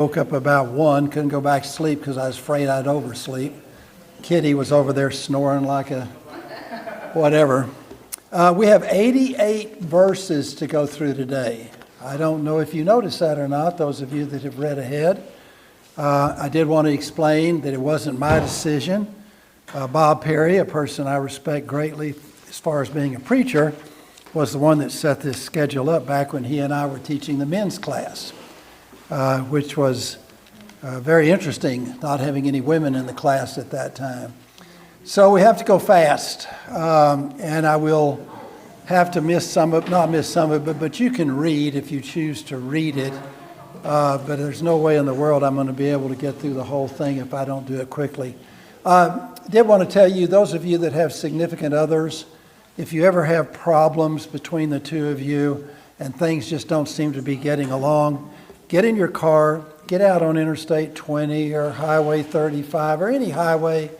Woke up about 1, couldn't go back to sleep because I was afraid I'd oversleep. Kitty was over there snoring like a whatever. We have 88 verses to go through today. I don't know if you noticed that or not, those of you that have read ahead. I did want to explain that it wasn't my decision. Bob Perry, a person I respect greatly as far as being a preacher, was the one that set this schedule up back when he and I were teaching the men's class. Which was very interesting, not having any women in the class at that time. So we have to go fast, and I will have to not miss some of it, but you can read if you choose to read it. But there's no way in the world I'm going to be able to get through the whole thing if I don't do it quickly. Did want to tell you, those of you that have significant others, if you ever have problems between the two of you and things just don't seem to be getting along, get in your car, get out on Interstate 20 or Highway 35 or any highway,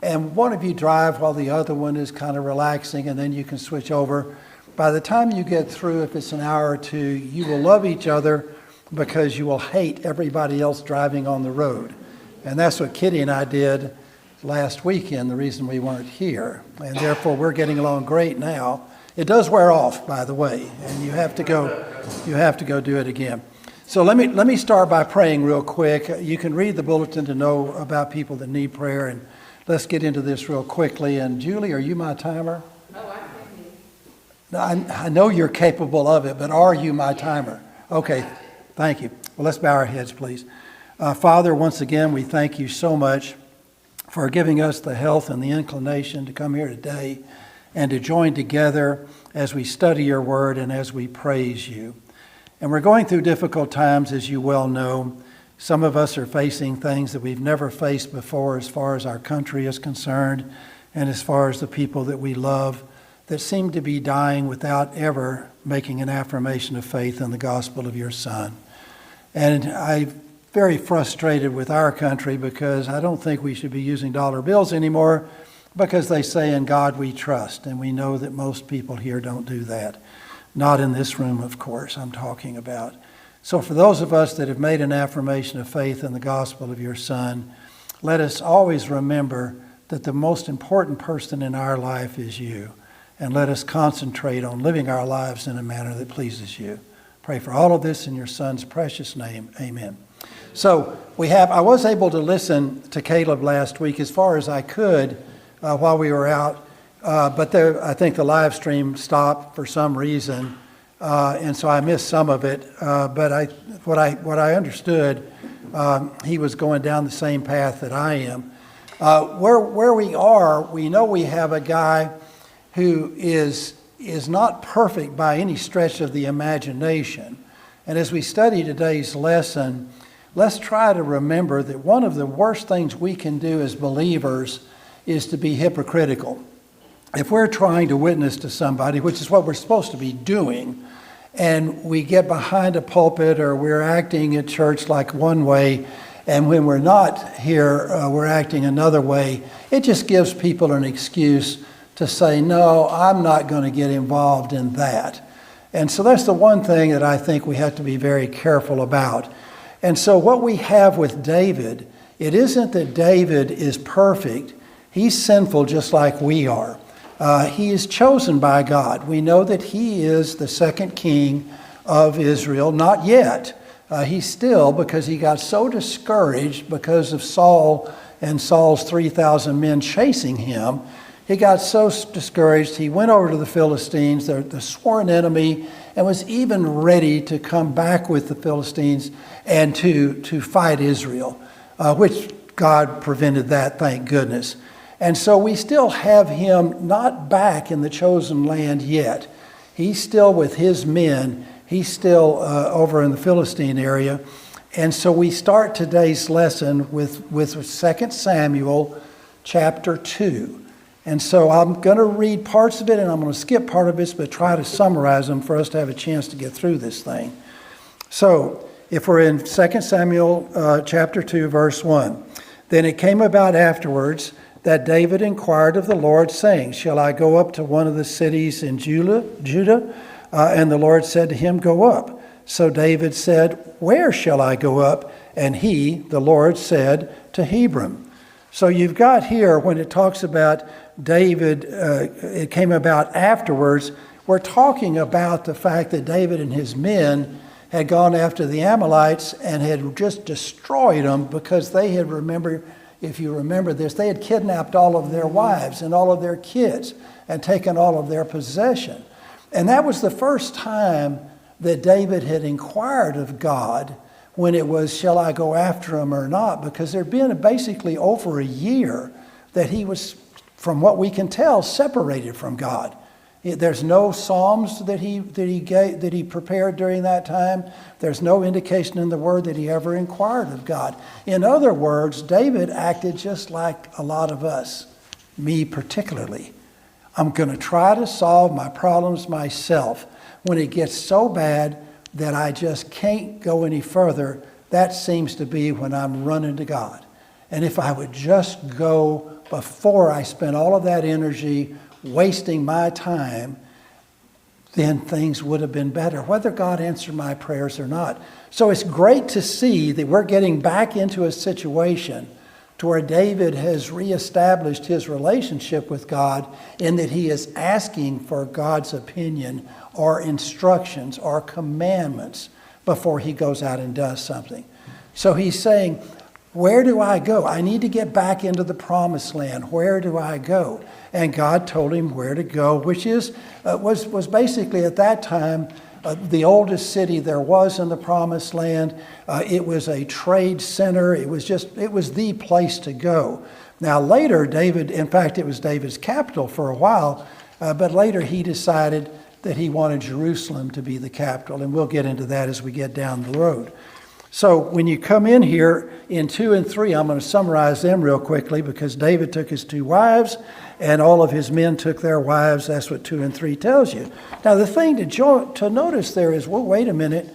and one of you drive while the other one is kind of relaxing, and then you can switch over. By the time you get through, if it's an hour or two, you will love each other because you will hate everybody else driving on the road. And that's what Kitty and I did last weekend, the reason we weren't here. And therefore, we're getting along great now. It does wear off, by the way, and you have to go do it again. So let me start by praying real quick. You can read the bulletin to know about people that need prayer, and let's get into this real quickly. And Julie, are you my timer? Oh, I can. I know you're capable of it, but are you my timer? Okay, thank you. Well, let's bow our heads, please. Father, once again, we thank you so much for giving us the health and the inclination to come here today and to join together as we study your word and as we praise you. And we're going through difficult times, as you well know. Some of us are facing things that we've never faced before as far as our country is concerned and as far as the people that we love that seem to be dying without ever making an affirmation of faith in the gospel of your Son. And I'm very frustrated with our country because I don't think we should be using dollar bills anymore because they say, "In God we trust," and we know that most people here don't do that. Not in this room, of course, I'm talking about. So for those of us that have made an affirmation of faith in the gospel of your Son, let us always remember that the most important person in our life is you. And let us concentrate on living our lives in a manner that pleases you. Pray for all of this in your Son's precious name. Amen. So I was able to listen to Caleb last week as far as I could while we were out. But I think the live stream stopped for some reason, and so I missed some of it. But what I understood, he was going down the same path that I am. Where we are, we know we have a guy who is not perfect by any stretch of the imagination. And as we study today's lesson, let's try to remember that one of the worst things we can do as believers is to be hypocritical. If we're trying to witness to somebody, which is what we're supposed to be doing, and we get behind a pulpit or we're acting at church like one way, and when we're not here, we're acting another way, it just gives people an excuse to say, "No, I'm not going to get involved in that." And so that's the one thing that I think we have to be very careful about. And so what we have with David, it isn't that David is perfect. He's sinful just like we are. He is chosen by God. We know that he is the second king of Israel. Not yet. He's still, because he got so discouraged because of Saul and Saul's 3,000 men chasing him. He got so discouraged, he went over to the Philistines, the sworn enemy, and was even ready to come back with the Philistines and to fight Israel, which God prevented that, thank goodness. And so we still have him not back in the chosen land yet. He's still with his men. He's still over in the Philistine area. And so we start today's lesson with 2 Samuel chapter 2. And so I'm going to read parts of it and I'm going to skip part of it, but try to summarize them for us to have a chance to get through this thing. So if we're in 2 Samuel chapter 2, verse 1. Then it came about afterwards that David inquired of the Lord, saying, "Shall I go up to one of the cities in Judah?" And the Lord said to him, "Go up." So David said, "Where shall I go up, And he, the Lord, said to Hebron. So you've got here, when it talks about David, it came about afterwards, we're talking about the fact that David and his men had gone after the Amalekites and had just destroyed them because they had, if you remember this, they had kidnapped all of their wives and all of their kids and taken all of their possession. And that was the first time that David had inquired of God when it was, shall I go after him or not? Because there had been basically over a year that he was, from what we can tell, separated from God. There's no psalms that he prepared during that time. There's no indication in the Word that he ever inquired of God. In other words, David acted just like a lot of us, me particularly. I'm going to try to solve my problems myself. When it gets so bad that I just can't go any further, that seems to be when I'm running to God. And if I would just go before I spent all of that energy wasting my time, then things would have been better, whether God answered my prayers or not. So it's great to see that we're getting back into a situation to where David has reestablished his relationship with God in that he is asking for God's opinion or instructions or commandments before he goes out and does something. So he's saying, where do I go? I need to get back into the promised land. Where do I go? And God told him where to go, which was basically at that time the oldest city there was in the promised land. It was a trade center. It was the place to go. Now later, in fact, it was David's capital for a while, but later he decided that he wanted Jerusalem to be the capital, and we'll get into that as we get down the road. So when you come in here in 2 and 3, I'm going to summarize them real quickly because David took his 2 wives and all of his men took their wives. That's what 2 and 3 tells you. Now the thing to notice there is, well, wait a minute.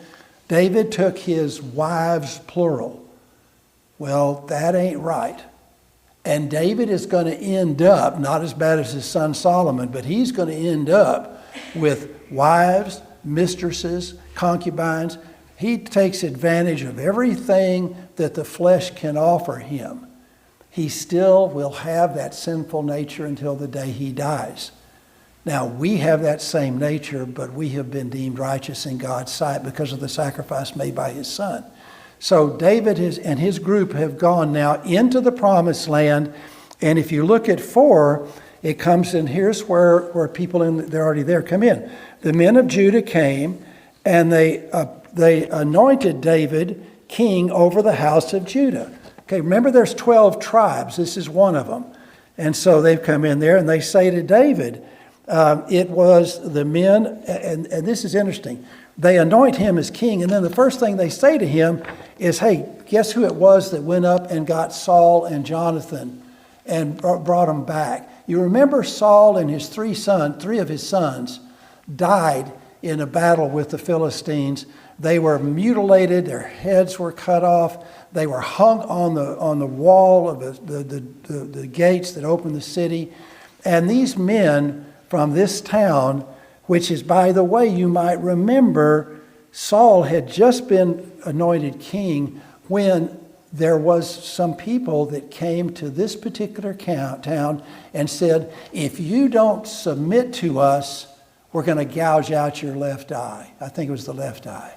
David took his wives, plural. Well, that ain't right. And David is going to end up, not as bad as his son Solomon, but he's going to end up with wives, mistresses, concubines. He takes advantage of everything that the flesh can offer him. He still will have that sinful nature until the day he dies. Now, we have that same nature, but we have been deemed righteous in God's sight because of the sacrifice made by his son. So David and his group have gone now into the promised land. And if you look at 4, it comes in, here's where people, they're already there, come in. The men of Judah came and they anointed David king over the house of Judah. Okay, remember there's 12 tribes. This is one of them. And so they've come in there and they say to David, it was the men, and this is interesting. They anoint him as king, and then the first thing they say to him is, hey, guess who it was that went up and got Saul and Jonathan and brought them back? You remember Saul and his 3 of his sons died in a battle with the Philistines. They were mutilated, their heads were cut off, they were hung on the wall of the gates that opened the city. And these men from this town, which is, by the way, you might remember, Saul had just been anointed king when there was some people that came to this particular town and said, if you don't submit to us, we're going to gouge out your left eye. I think it was the left eye.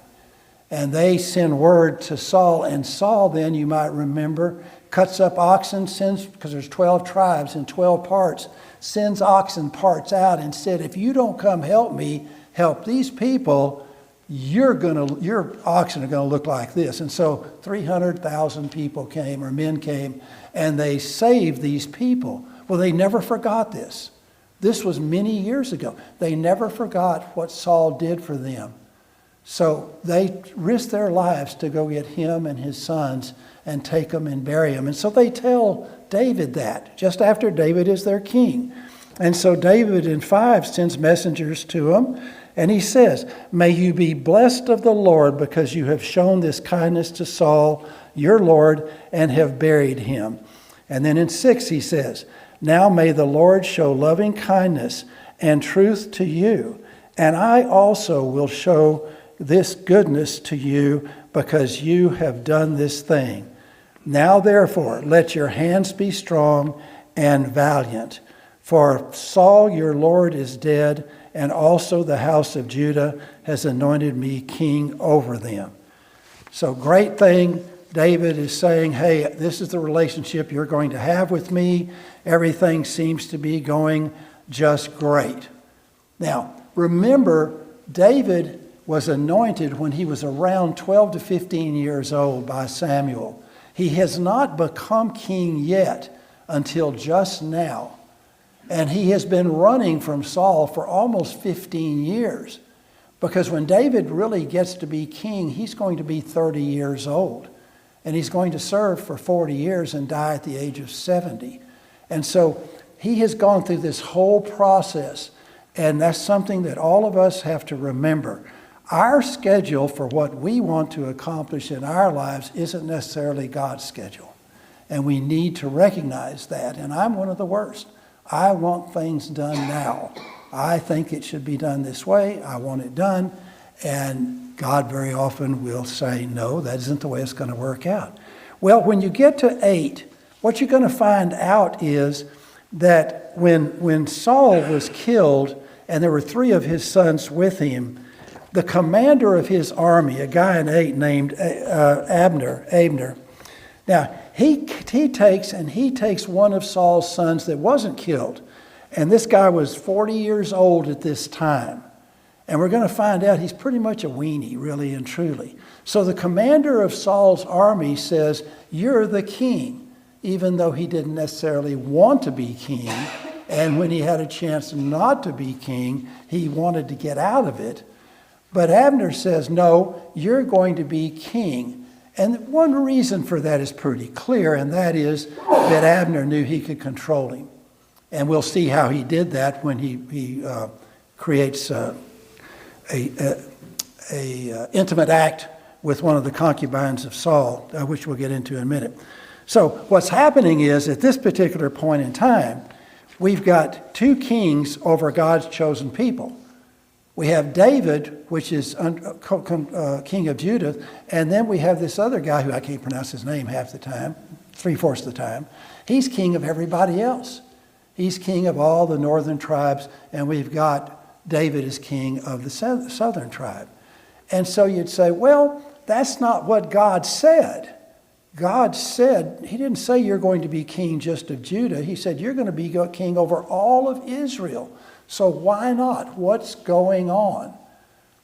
And they send word to Saul, and Saul then, you might remember, cuts up oxen, sends, because there's 12 tribes in 12 parts, sends oxen parts out and said, if you don't come help me, help these people, your oxen are going to look like this. And so 300,000 people came, or men came, and they saved these people. Well, they never forgot this. This was many years ago. They never forgot what Saul did for them. So they risked their lives to go get him and his sons and take them and bury them. And so they tell David that, just after David is their king. And so David in 5 sends messengers to him, and he says, may you be blessed of the Lord because you have shown this kindness to Saul, your Lord, and have buried him. And then in 6 he says, now may the Lord show loving kindness and truth to you, and I also will show this goodness to you because you have done this thing. Now therefore, let your hands be strong and valiant. For Saul your Lord is dead, and also the house of Judah has anointed me king over them. So great thing. David is saying, hey, this is the relationship you're going to have with me. Everything seems to be going just great. Now, remember, David was anointed when he was around 12 to 15 years old by Samuel. He has not become king yet until just now. And he has been running from Saul for almost 15 years. Because when David really gets to be king, he's going to be 30 years old. And he's going to serve for 40 years and die at the age of 70. And so he has gone through this whole process. And that's something that all of us have to remember. Our schedule for what we want to accomplish in our lives isn't necessarily God's schedule. And we need to recognize that. And I'm one of the worst. I want things done now. I think it should be done this way. I want it done. And God very often will say, no, that isn't the way it's going to work out. Well, when you get to 8, what you're going to find out is that when Saul was killed, and there were 3 of his sons with him, the commander of his army, a guy in 8 named Abner. Now, he takes one of Saul's sons that wasn't killed. And this guy was 40 years old at this time. And we're going to find out he's pretty much a weenie, really and truly. So the commander of Saul's army says, you're the king, even though he didn't necessarily want to be king. And when he had a chance not to be king, he wanted to get out of it. But Abner says, no, you're going to be king. And one reason for that is pretty clear, and that is that Abner knew he could control him. And we'll see how he did that when he creates a intimate act with one of the concubines of Saul, which we'll get into in a minute. So what's happening is, at this particular point in time, we've got 2 kings over God's chosen people. We have David, which is king of Judah, and then we have this other guy who I can't pronounce his name half the time, 3/4 of the time. He's king of everybody else. He's king of all the northern tribes, and we've got David as king of the southern tribe. And so you'd say, well, that's not what God said. God said, he didn't say you're going to be king just of Judah. He said you're going to be king over all of Israel. So why not? What's going on?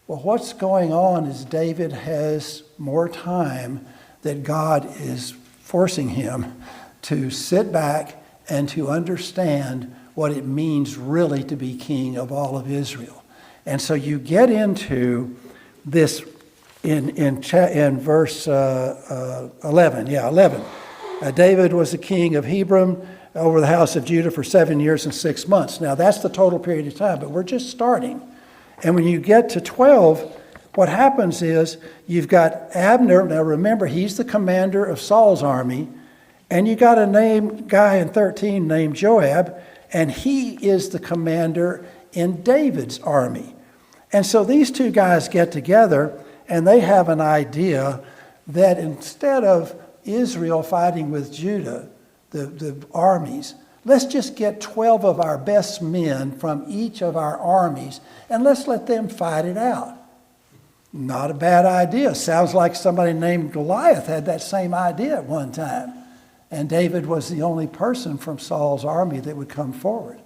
Well, what's going on is David has more time that God is forcing him to sit back and to understand what it means really to be king of all of Israel. And so you get into this in verse 11. Yeah, 11. David was the king of Hebron over the house of Judah for 7 years and 6 months. Now, that's the total period of time, but we're just starting. And when you get to 12, what happens is you've got Abner. Now, remember, he's the commander of Saul's army. And you got a guy in 13 named Joab, and he is the commander in David's army. And so these 2 guys get together, and they have an idea that instead of Israel fighting with Judah, the armies, let's just get 12 of our best men from each of our armies, and let's let them fight it out. Not a bad idea. Sounds like somebody named Goliath had that same idea at one time. And David was the only person from Saul's army that would come forward.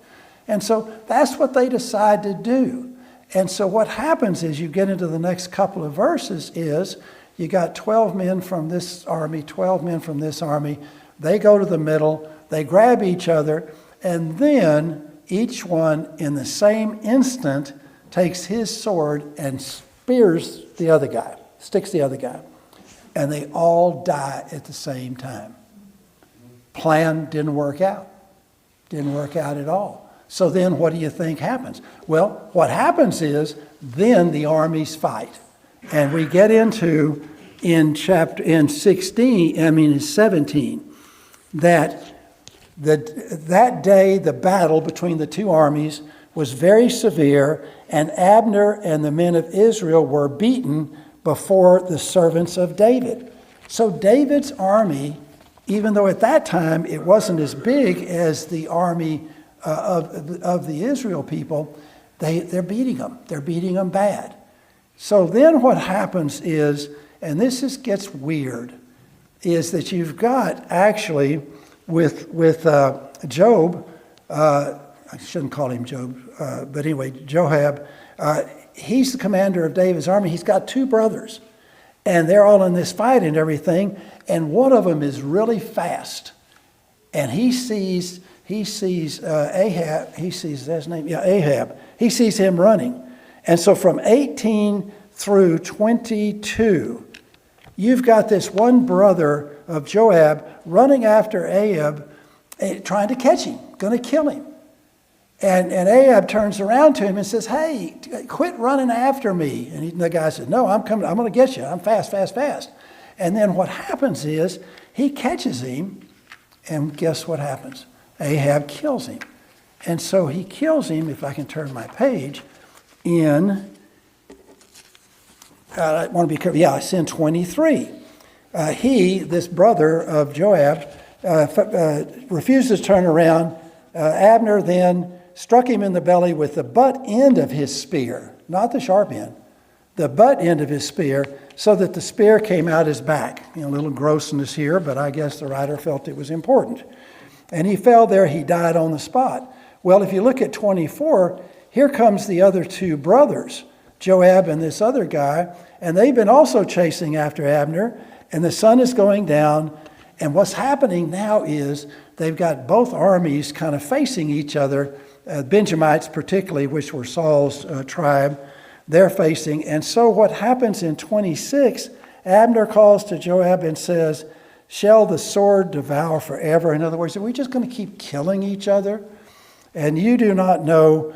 And so that's what they decide to do. And so what happens is you get into the next couple of verses is you got 12 men from this army, 12 men from this army. They go to the middle, they grab each other, and then each one in the same instant takes his sword and spears the other guy, sticks the other guy. And they all die at the same time. Plan didn't work out. Didn't work out at all. So then what do you think happens? Well, what happens is then the armies fight. And we get into in 17 that day the battle between the 2 armies was very severe, and Abner and the men of Israel were beaten before the servants of David. So David's army, even though at that time it wasn't as big as the army of the Israel people, they're beating them. They're beating them bad. So then what happens is, and gets weird, is that you've got actually with Job, I shouldn't call him Job, but anyway, Joab, he's the commander of David's army. He's got two brothers, and they're all in this fight and everything, and one of them is really fast, and he sees Ahab, Ahab, he sees him running. And so from 18 through 22, you've got this one brother of Joab running after Ahab, trying to catch him, going to kill him. And Ahab turns around to him and says, "Hey, quit running after me." And the guy says, "No, I'm coming. I'm going to get you. I'm fast, fast, fast." And then what happens is he catches him, and guess what happens? Ahab kills him. And so he kills him, if I can turn my page, in, I want to be careful, it's in 23. This brother of Joab, refuses to turn around. Abner then struck him in the belly with the butt end of his spear, not the sharp end, the butt end of his spear, so that the spear came out his back. A little grossness here, but I guess the writer felt it was important. And he fell there, he died on the spot. Well, if you look at 24, here comes the other two brothers, Joab and this other guy, and they've been also chasing after Abner, and the sun is going down. And what's happening now is they've got both armies kind of facing each other, Benjamites particularly, which were Saul's tribe, they're facing. And so what happens in 26, Abner calls to Joab and says, "Shall the sword devour forever?" In other words, are we just going to keep killing each other? And you do not know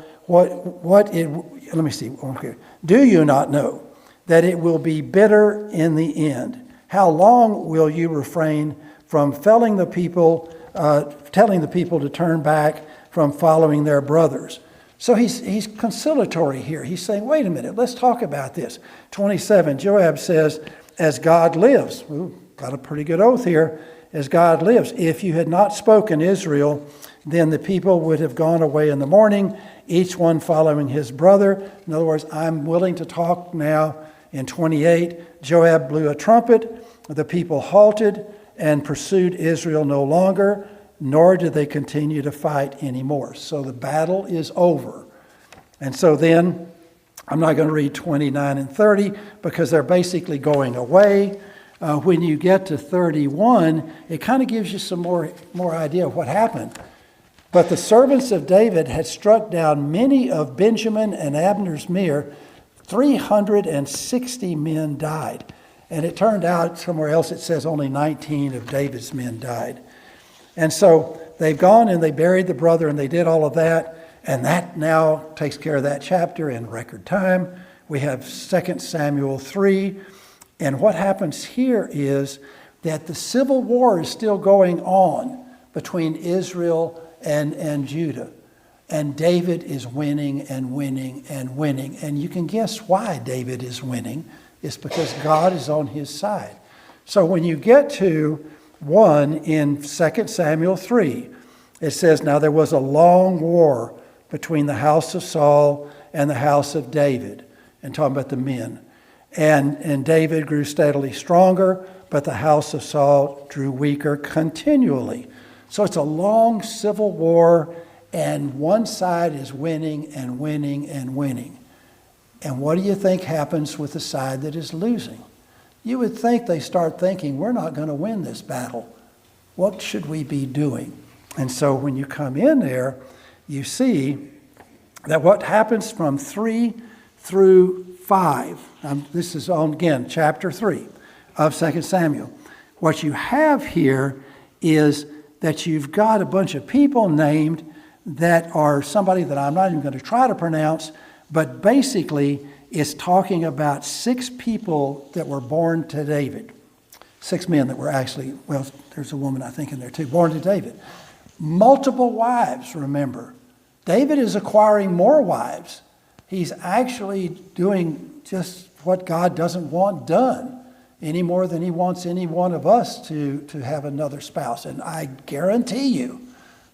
do you not know that it will be bitter in the end? How long will you refrain from telling the people to turn back from following their brothers? So he's conciliatory here. He's saying, wait a minute, let's talk about this. 27, Joab says, "As God lives," ooh, got a pretty good oath here, "as God lives, if you had not spoken, Israel, then the people would have gone away in the morning, each one following his brother." In other words, I'm willing to talk now. In 28, Joab blew a trumpet. The people halted and pursued Israel no longer, nor did they continue to fight anymore. So the battle is over. And so then, I'm not going to read 29 and 30 because they're basically going away. When you get to 31, it kind of gives you some more idea of what happened. "But the servants of David had struck down many of Benjamin and Abner's men. 360 men died." And it turned out somewhere else it says only 19 of David's men died. And so they've gone and they buried the brother and they did all of that. And that now takes care of that chapter in record time. We have 2 Samuel 3. And what happens here is that the civil war is still going on between Israel and Judah. And David is winning and winning and winning. And you can guess why David is winning. It's because God is on his side. So when you get to 1 in 2 Samuel 3, it says, "Now there was a long war between the house of Saul and the house of David," and talking about the men. And David grew steadily stronger, but the house of Saul grew weaker continually. So it's a long civil war, and one side is winning and winning and winning. And what do you think happens with the side that is losing? You would think they start thinking, we're not going to win this battle. What should we be doing? And so when you come in there, you see that what happens from 3 through 5, this is on, again, chapter 3 of 2 Samuel. What you have here is that you've got a bunch of people named that are somebody that I'm not even going to try to pronounce, but basically it's talking about 6 people that were born to David. 6 men that were actually, well, there's a woman I think in there too, born to David. Multiple wives, remember. David is acquiring more wives. He's actually doing just what God doesn't want done any more than he wants any one of us to have another spouse. And I guarantee you,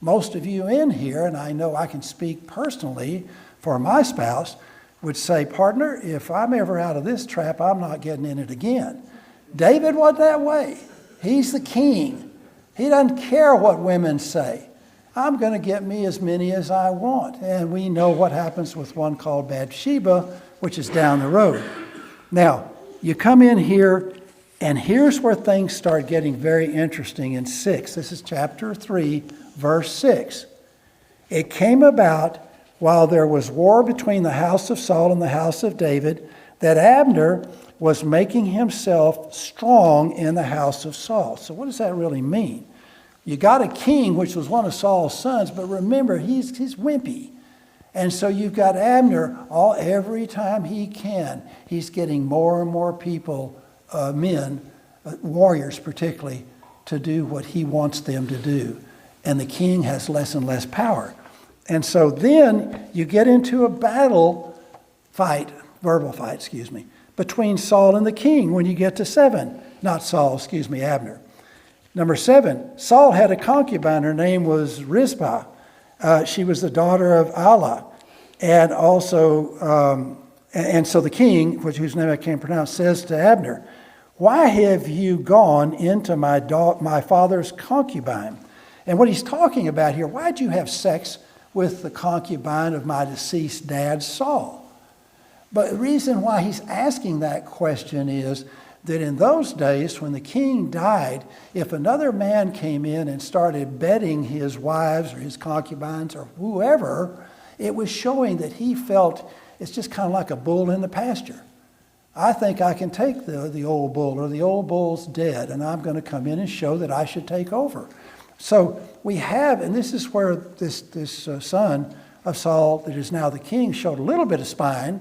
most of you in here, and I know I can speak personally for my spouse, would say, partner, if I'm ever out of this trap, I'm not getting in it again. David wasn't that way. He's the king. He doesn't care what women say. I'm going to get me as many as I want. And we know what happens with one called Bathsheba, which is down the road. Now, you come in here, and here's where things start getting very interesting in 6. This is chapter 3, verse 6. It came about while there was war between the house of Saul and the house of David that Abner was making himself strong in the house of Saul. So what does that really mean? You got a king, which was one of Saul's sons, but remember, he's wimpy. And so you've got Abner, every time he can, he's getting more and more people, men, warriors particularly, to do what he wants them to do. And the king has less and less power. And so then you get into a verbal fight, between Saul and the king when you get to 7. Not Saul, Abner. Number 7, Saul had a concubine. Her name was Rizpah. She was the daughter of Allah. And also, and so the king, whose name I can't pronounce, says to Abner, "Why have you gone into my father's concubine?" And what he's talking about here, why'd you have sex with the concubine of my deceased dad, Saul? But the reason why he's asking that question is that in those days, when the king died, if another man came in and started bedding his wives or his concubines or whoever, it was showing that he felt it's just kind of like a bull in the pasture. I think I can take the old bull, or the old bull's dead, and I'm going to come in and show that I should take over. So we have, and this is where this son of Saul, that is now the king, showed a little bit of spine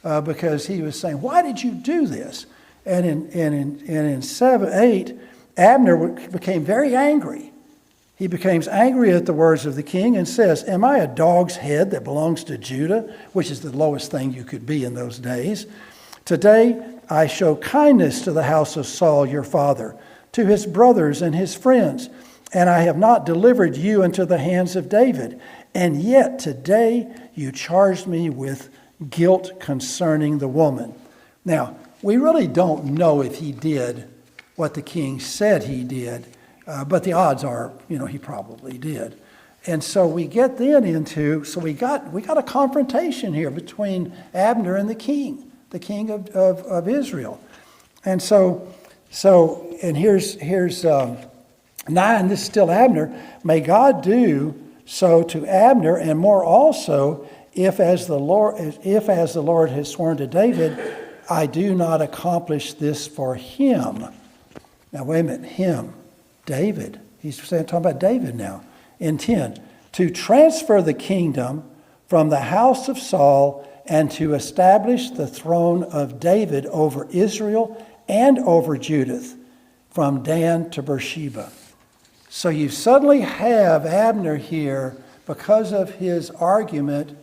because he was saying, "Why did you do this?" And in 7-8, Abner became very angry. He becomes angry at the words of the king and says, "Am I a dog's head that belongs to Judah?" Which is the lowest thing you could be in those days. "Today I show kindness to the house of Saul your father, to his brothers and his friends, and I have not delivered you into the hands of David. And yet today you charged me with guilt concerning the woman." Now, we really don't know if he did what the king said he did, but the odds are, he probably did. And so we get then into, we got a confrontation here between Abner and the king of Israel. And and here's 9, this is still Abner. "May God do so to Abner and more also, if as the Lord has sworn to David, I do not accomplish this for him." Now wait a minute, him, David. He's talking about David now. In 10, "to transfer the kingdom from the house of Saul and to establish the throne of David over Israel and over Judah, from Dan to Beersheba." So you suddenly have Abner here, because of his argument,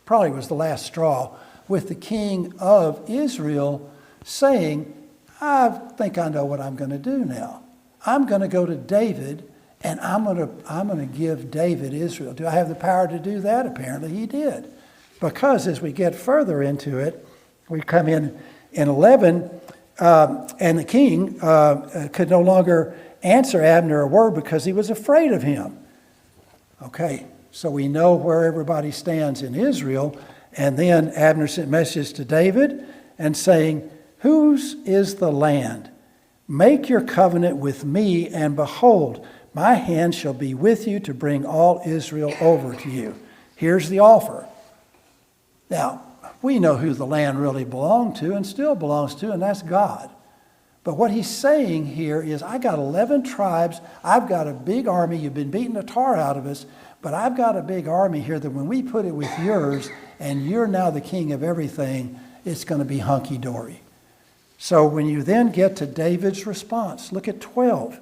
probably was the last straw, with the king of Israel, saying, "I think I know what I'm going to do now. I'm going to go to David, and I'm going to give David Israel." Do I have the power to do that? Apparently he did. Because as we get further into it, we come in 11, and the king could no longer answer Abner a word because he was afraid of him. Okay, so we know where everybody stands in Israel. And then Abner sent messages to David and saying, "Whose is the land? Make your covenant with me, and behold, my hand shall be with you to bring all Israel over to you." Here's the offer. Now, we know who the land really belonged to and still belongs to, and that's God. But what he's saying here is, I got 11 tribes. I've got a big army. You've been beating the tar out of us, but I've got a big army here that when we put it with yours, and you're now the king of everything, it's going to be hunky-dory. So when you then get to David's response, look at 12.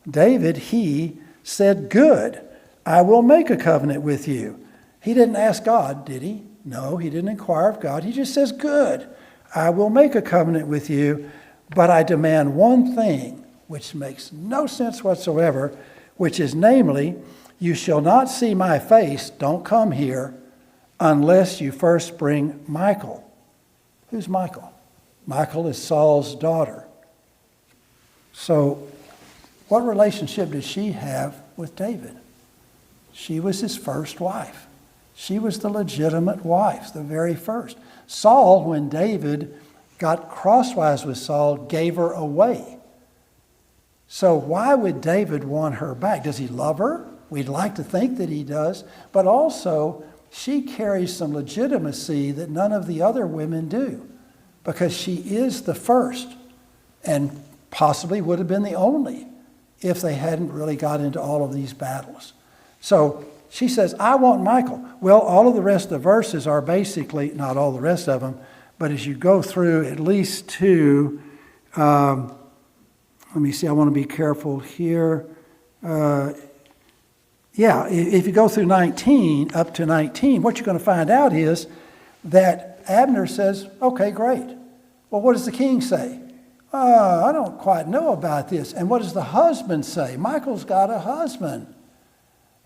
David, he said, "Good, I will make a covenant with you." He didn't ask God, did he? No, he didn't inquire of God. He just says, "Good, I will make a covenant with you, but I demand one thing, which makes no sense whatsoever, which is namely, you shall not see my face, don't come here, unless you first bring Michal. Who's Michal? Michal is Saul's daughter. So what relationship did she have with David? She was his first wife. She was the legitimate wife, the very first. Saul, when David got crosswise with Saul, gave her away. So why would David want her back? Does he love her? We'd like to think that he does. But also, she carries some legitimacy that none of the other women do, because she is the first and possibly would have been the only if they hadn't really got into all of these battles. So she says, I want Michal. Well, all of the rest of the verses are basically, not all the rest of them, but as you go through at least to, let me see, I want to be careful here. If you go through 19, up to 19, what you're going to find out is that Abner says, okay, great. Well, what does the king say? I don't quite know about this. And what does the husband say? Michal's got a husband.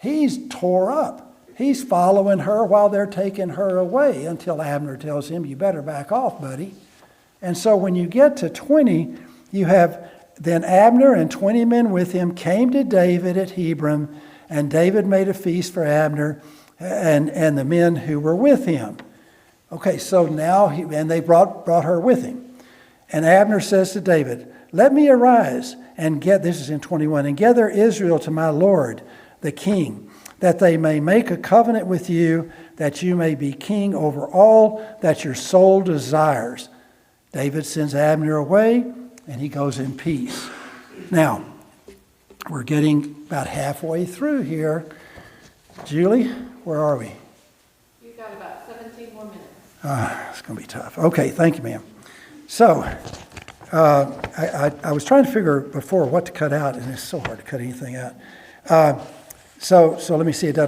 He's tore up. He's following her while they're taking her away until Abner tells him, you better back off, buddy. And so when you get to 20, you have, then Abner and 20 men with him came to David at Hebron, and David made a feast for Abner and the men who were with him. Okay, so now, and they brought her with him. And Abner says to David, let me arise and this is in 21, and gather Israel to my lord, the king, that they may make a covenant with you, that you may be king over all that your soul desires. David sends Abner away, and he goes in peace. Now, we're getting about halfway through here. Julie, where are we? You've got about 17 more minutes. It's going to be tough. Okay, thank you, ma'am. So, I was trying to figure before what to cut out, and it's so hard to cut anything out. So let me see. Okay,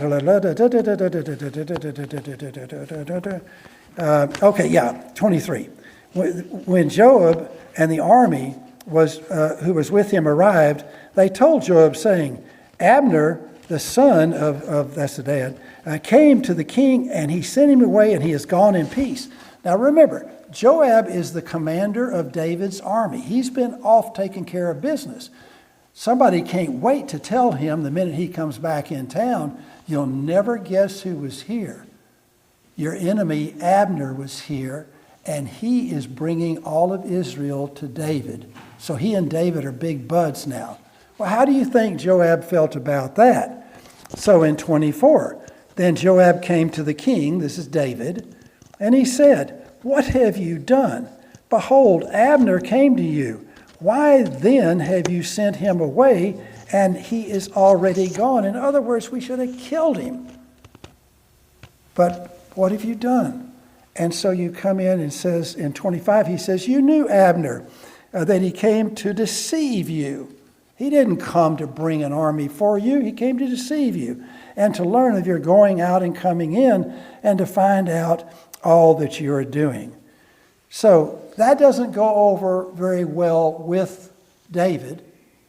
yeah, 23. When Joab and the army who was with him arrived, they told Joab, saying, Abner, the son of that's the dad, came to the king, and he sent him away, and he has gone in peace. Now remember, Joab is the commander of David's army. He's been off taking care of business. Somebody can't wait to tell him the minute he comes back in town, you'll never guess who was here. Your enemy Abner was here, and he is bringing all of Israel to David. So he and David are big buds now. Well, how do you think Joab felt about that? So in 24, then Joab came to the king, this is David, and he said, what have you done? Behold, Abner came to you. Why then have you sent him away, and he is already gone? In other words, we should have killed him. But what have you done? And so you come in and says, in 25, he says, you knew Abner, that he came to deceive you. He didn't come to bring an army for you. He came to deceive you and to learn of your going out and coming in and to find out all that you are doing. So that doesn't go over very well with David.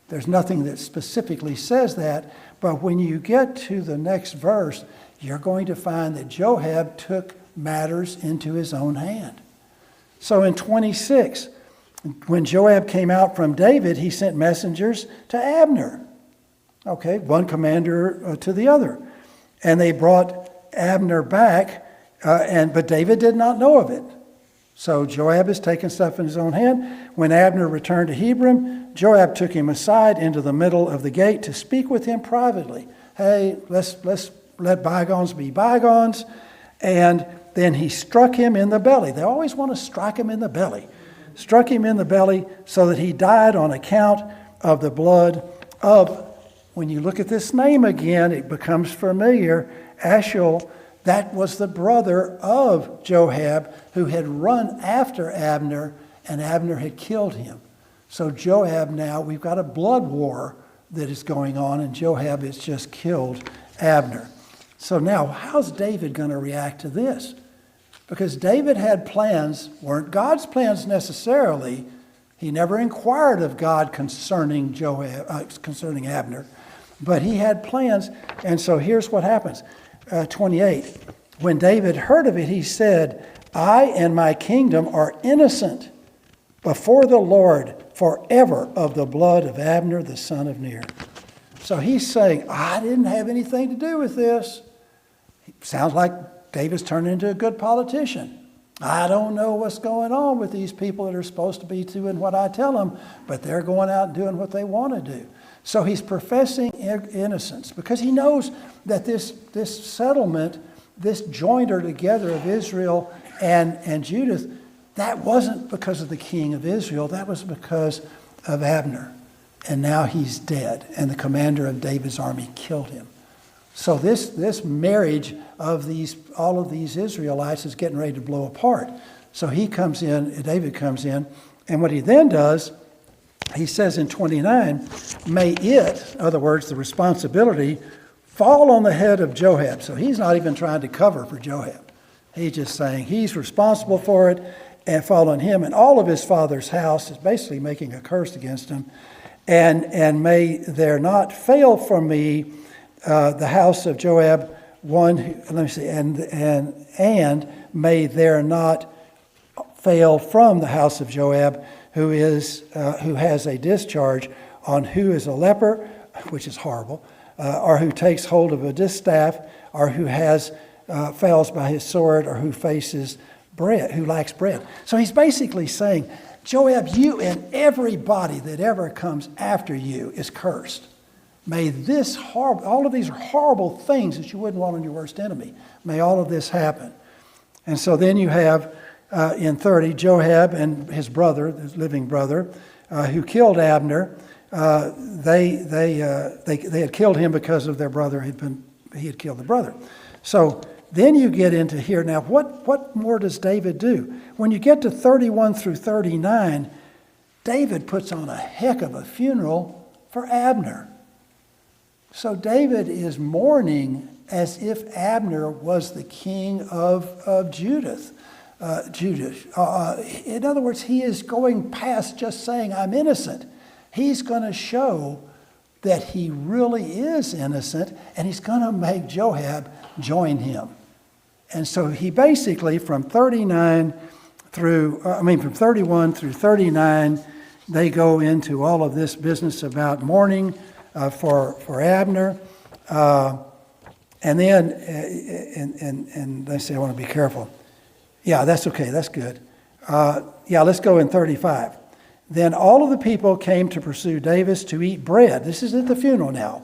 There's nothing that specifically says that. But when you get to the next verse, you're going to find that Joab took matters into his own hand. So in 26, when Joab came out from David, he sent messengers to Abner. Okay, one commander to the other. And they brought Abner back, but David did not know of it. So Joab has taken stuff in his own hand. When Abner returned to Hebron, Joab took him aside into the middle of the gate to speak with him privately. Hey, let's let bygones be bygones. And then he struck him in the belly. They always want to strike him in the belly. Struck him in the belly so that he died on account of the blood of, when you look at this name again, it becomes familiar, Ashel. That was the brother of Joab who had run after Abner, and Abner had killed him. So Joab now, we've got a blood war that is going on, and Joab has just killed Abner. So now, how's David going to react to this? Because David had plans, weren't God's plans necessarily. He never inquired of God concerning concerning Abner, but he had plans. And so here's what happens. 28. When David heard of it, he said, I and my kingdom are innocent before the Lord forever of the blood of Abner, the son of Ner. So he's saying, I didn't have anything to do with this. Sounds like David's turned into a good politician. I don't know what's going on with these people that are supposed to be doing what I tell them, but they're going out and doing what they want to do. So he's professing innocence because he knows that this settlement, this joinder together of Israel and Judah, that wasn't because of the king of Israel. That was because of Abner. And now he's dead, and the commander of David's army killed him. So this marriage of all of these Israelites is getting ready to blow apart. So David comes in, and what he then does, he says in 29, may it, in other words, the responsibility, fall on the head of Joab. So he's not even trying to cover for Joab. He's just saying he's responsible for it and fall on him. And all of his father's house is basically making a curse against him. And may there not fail from me the house of Joab, and may there not fail from the house of Joab, who has a discharge on who is a leper, which is horrible, or who takes hold of a distaff, or who fails by his sword, or who lacks bread. So he's basically saying, Joab, you and everybody that ever comes after you is cursed. May all of these are horrible things that you wouldn't want on your worst enemy. May all of this happen. And so then you have in 30, Joab and his brother, his living brother, who killed Abner. They had killed him because of their brother he had killed the brother. So then you get into here. Now, what more does David do? When you get to 31 through 39, David puts on a heck of a funeral for Abner. So David is mourning as if Abner was the king of Judah. In other words, he is going past just saying, I'm innocent. He's going to show that he really is innocent, and he's going to make Joab join him. And so he basically, from 31 through 39, they go into all of this business about mourning for Abner. And then, and they say, I want to be careful. Yeah, that's okay. That's good. Let's go in 35. Then all of the people came to pursue David to eat bread. This is at the funeral now.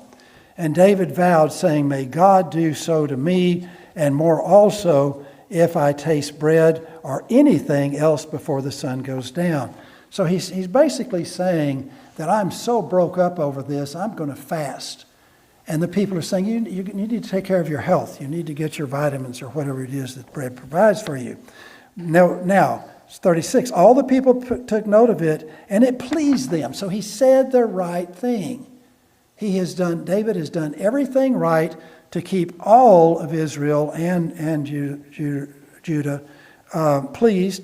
And David vowed, saying, may God do so to me, and more also, if I taste bread or anything else before the sun goes down. So he's basically saying that I'm so broke up over this, I'm going to fast. And the people are saying, you need to take care of your health. You need to get your vitamins or whatever it is that bread provides for you. Now, it's 36. All the people took note of it, and it pleased them. So he said the right thing. David has done everything right to keep all of Israel and Judah pleased.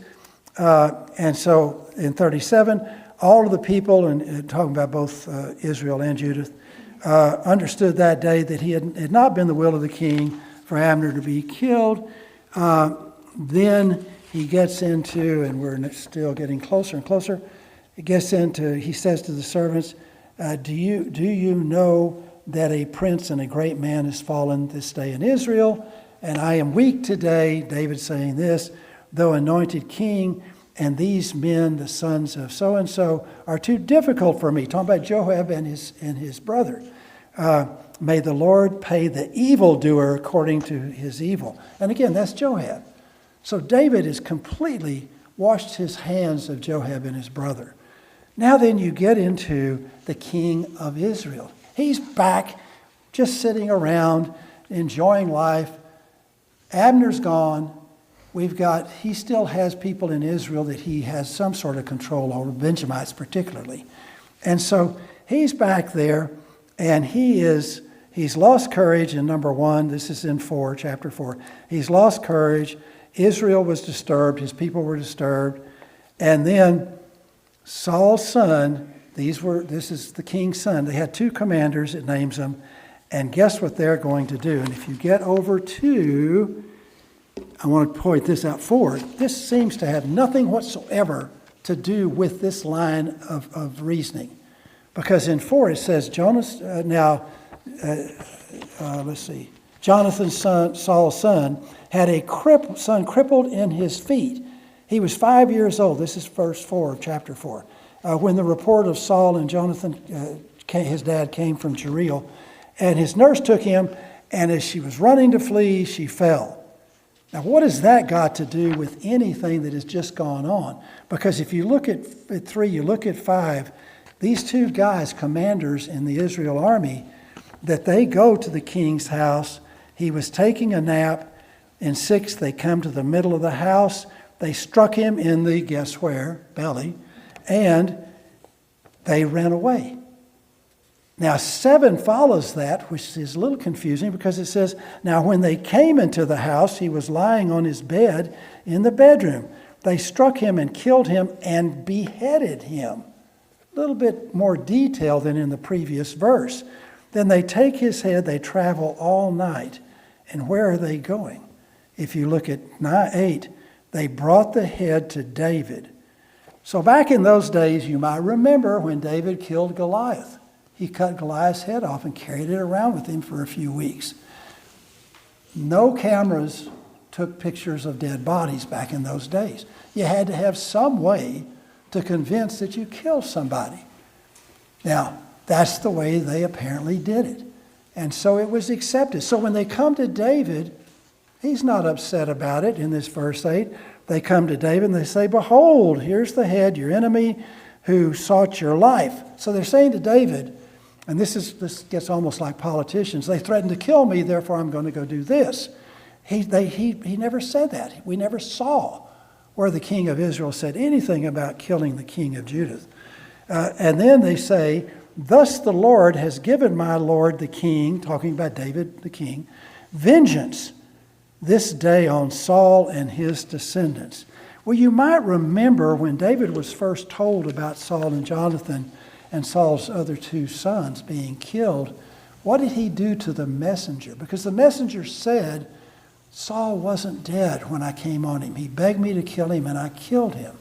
And so in 37, all of the people, and talking about both Israel and Judah, understood that day that it had not been the will of the king for Abner to be killed. Then he gets into, and we're still getting closer and closer, he says to the servants, do you know that a prince and a great man has fallen this day in Israel? And I am weak today, David saying this, though anointed king, and these men, the sons of so-and-so, are too difficult for me. Talking about Joab and his brother. May the Lord pay the evildoer according to his evil. And again, that's Joab. So David has completely washed his hands of Joab and his brother. Now then you get into the king of Israel. He's back, just sitting around, enjoying life. Abner's gone. He still has people in Israel that he has some sort of control over, Benjamites particularly. And so he's back there, and he's lost courage in number 1. This is in chapter 4. He's lost courage. Israel was disturbed. His people were disturbed. And then Saul's son, this is the king's son. They had two commanders, it names them. And guess what they're going to do? And if you get over to, I want to point this out forward. This seems to have nothing whatsoever to do with this line of reasoning. Because in 4 it says, Jonathan's son, Saul's son, had a son crippled in his feet. He was 5 years old. This is verse 4 of chapter 4. When the report of Saul and Jonathan, his dad, came from Jeriel, and his nurse took him, and as she was running to flee, she fell. Now, what has that got to do with anything that has just gone on? Because if you look at 3, you look at 5, these two guys, commanders in the Israel army, that they go to the king's house. He was taking a nap. In 6, they come to the middle of the house. They struck him in the, guess where, belly, and they ran away. Now, 7 follows that, which is a little confusing because it says, now when they came into the house, he was lying on his bed in the bedroom. They struck him and killed him and beheaded him. A little bit more detail than in the previous verse. Then they take his head, they travel all night. And where are they going? If you look at 8, they brought the head to David. So back in those days, you might remember when David killed Goliath. He cut Goliath's head off and carried it around with him for a few weeks. No cameras took pictures of dead bodies back in those days. You had to have some way to convince that you killed somebody. Now, that's the way they apparently did it. And so it was accepted. So when they come to David, he's not upset about it in this verse 8. They come to David and they say, behold, here's the head, your enemy who sought your life. So they're saying to David, and this gets almost like politicians, they threatened to kill me, therefore I'm going to go do this. He never said that. We never saw where the king of Israel said anything about killing the king of Judah. And then they say, thus the Lord has given my Lord the king, talking about David the king, vengeance this day on Saul and his descendants. Well, you might remember when David was first told about Saul and Jonathan and Saul's other 2 sons being killed, what did he do to the messenger? Because the messenger said, Saul wasn't dead when I came on him. He begged me to kill him, and I killed him.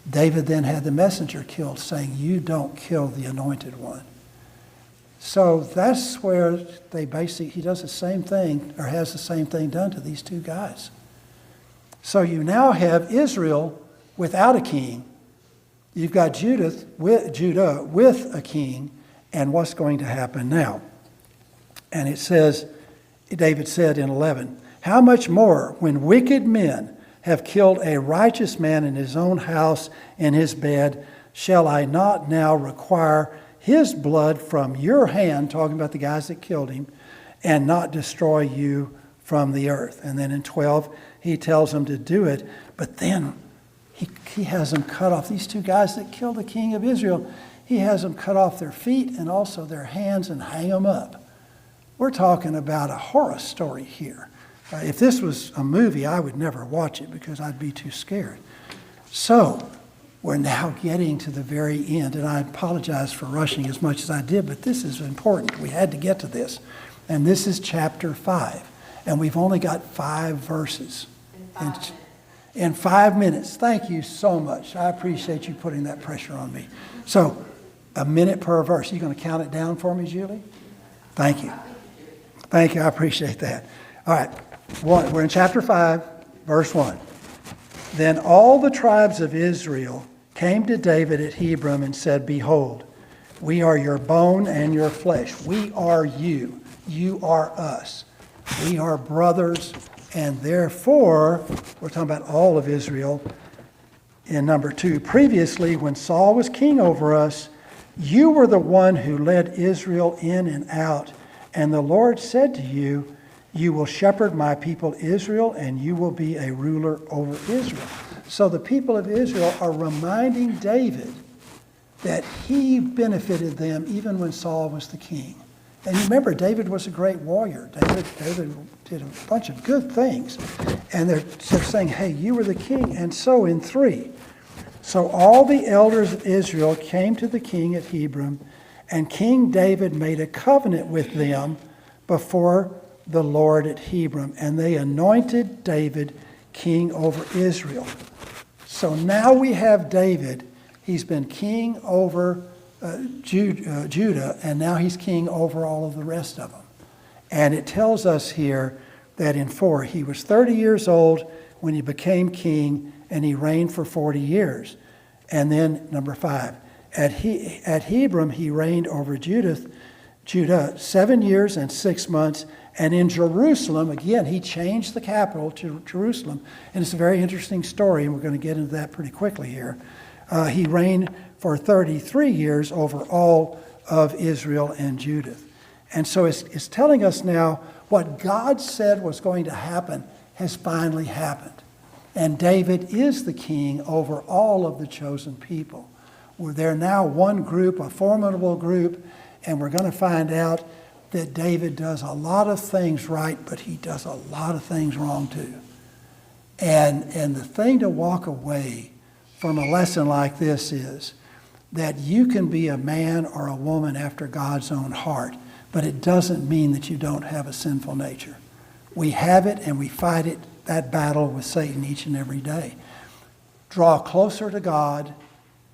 David then had the messenger killed, saying, you don't kill the anointed one. So that's where he does the same thing, or has the same thing done to these 2 guys. So you now have Israel without a king. You've got Judah with a king, and what's going to happen now? And it says, David said in 11, how much more when wicked men have killed a righteous man in his own house, in his bed, shall I not now require his blood from your hand, talking about the guys that killed him, and not destroy you from the earth? And then in 12, he tells them to do it, but then he has them cut off. These 2 guys that killed the king of Israel, he has them cut off their feet and also their hands and hang them up. We're talking about a horror story here. If this was a movie, I would never watch it because I'd be too scared. So we're now getting to the very end, and I apologize for rushing as much as I did, but this is important. We had to get to this. And this is chapter 5, and we've only got 5 verses. In 5 minutes. Thank you so much. I appreciate you putting that pressure on me. So, a minute per verse. You going to count it down for me, Julie? Thank you. Thank you. I appreciate that. All right. We're in chapter 5, verse 1. Then all the tribes of Israel came to David at Hebron and said, behold, we are your bone and your flesh. We are you. You are us. We are brothers. And therefore, we're talking about all of Israel in number 2. Previously, when Saul was king over us, you were the one who led Israel in and out. And the Lord said to you, you will shepherd my people Israel, and you will be a ruler over Israel. So the people of Israel are reminding David that he benefited them even when Saul was the king. And you remember, David was a great warrior. David did a bunch of good things. And they're saying, hey, you were the king. And so in 3. So all the elders of Israel came to the king at Hebron, and King David made a covenant with them before the Lord at Hebron. And they anointed David king over Israel. So now we have David. He's been king over Judah, and now he's king over all of the rest of them. And it tells us here that in 4, he was 30 years old when he became king, and he reigned for 40 years. And then number 5, at Hebron he reigned over Judah 7 years and 6 months, and in Jerusalem, again, he changed the capital to Jerusalem. And it's a very interesting story, and we're going to get into that pretty quickly here. He reigned for 33 years over all of Israel and Judah. And so it's telling us now what God said was going to happen has finally happened. And David is the king over all of the chosen people. They're now one group, a formidable group, and we're going to find out that David does a lot of things right, but he does a lot of things wrong too. And the thing to walk away from a lesson like this is that you can be a man or a woman after God's own heart, but it doesn't mean that you don't have a sinful nature. We have it, and we fight it, that battle with Satan each and every day. Draw closer to God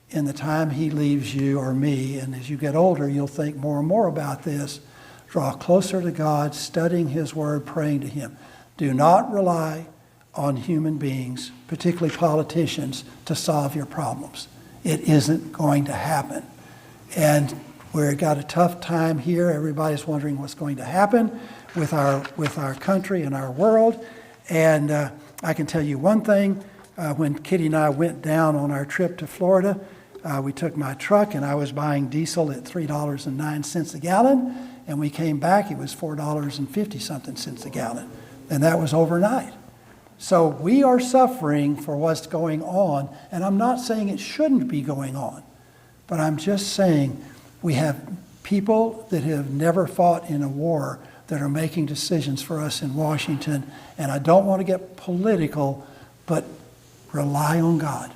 in the time he leaves you or me, and as you get older, you'll think more and more about this. Draw closer to God, studying his word, praying to him. Do not rely on human beings, particularly politicians, to solve your problems. It isn't going to happen. And we've got a tough time here. Everybody's wondering what's going to happen with our country and our world. And I can tell you one thing. When Kitty and I went down on our trip to Florida, we took my truck, and I was buying diesel at $3.09 a gallon. And we came back, it was $4.50-something cents a gallon. And that was overnight. So we are suffering for what's going on. And I'm not saying it shouldn't be going on. But I'm just saying we have people that have never fought in a war that are making decisions for us in Washington. And I don't want to get political, but rely on God.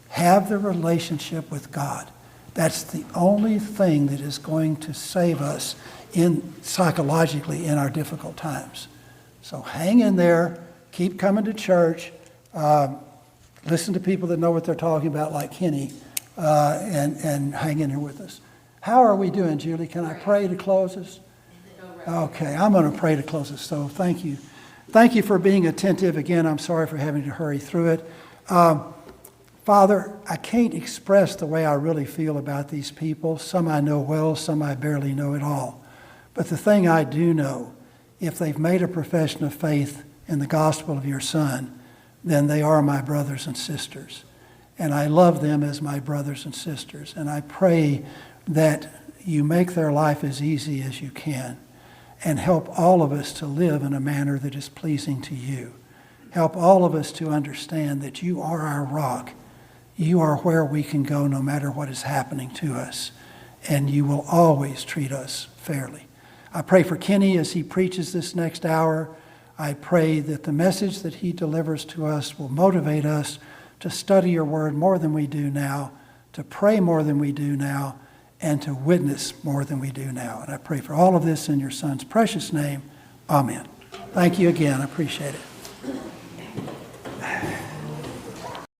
Have the relationship with God. That's the only thing that is going to save us psychologically in our difficult times. So hang in there. Keep coming to church. Listen to people that know what they're talking about, like Kenny, and hang in there with us. How are we doing, Julie? Can I pray to close us? Okay, I'm going to pray to close us. So thank you. Thank you for being attentive. Again, I'm sorry for having to hurry through it. Father, I can't express the way I really feel about these people. Some I know well, some I barely know at all. But the thing I do know, if they've made a profession of faith in the gospel of your Son, then they are my brothers and sisters. And I love them as my brothers and sisters. And I pray that you make their life as easy as you can and help all of us to live in a manner that is pleasing to you. Help all of us to understand that you are our rock. You are where we can go no matter what is happening to us. And you will always treat us fairly. I pray for Kenny as he preaches this next hour. I pray that the message that he delivers to us will motivate us to study your word more than we do now, to pray more than we do now, and to witness more than we do now. And I pray for all of this in your Son's precious name. Amen. Thank you again. I appreciate it.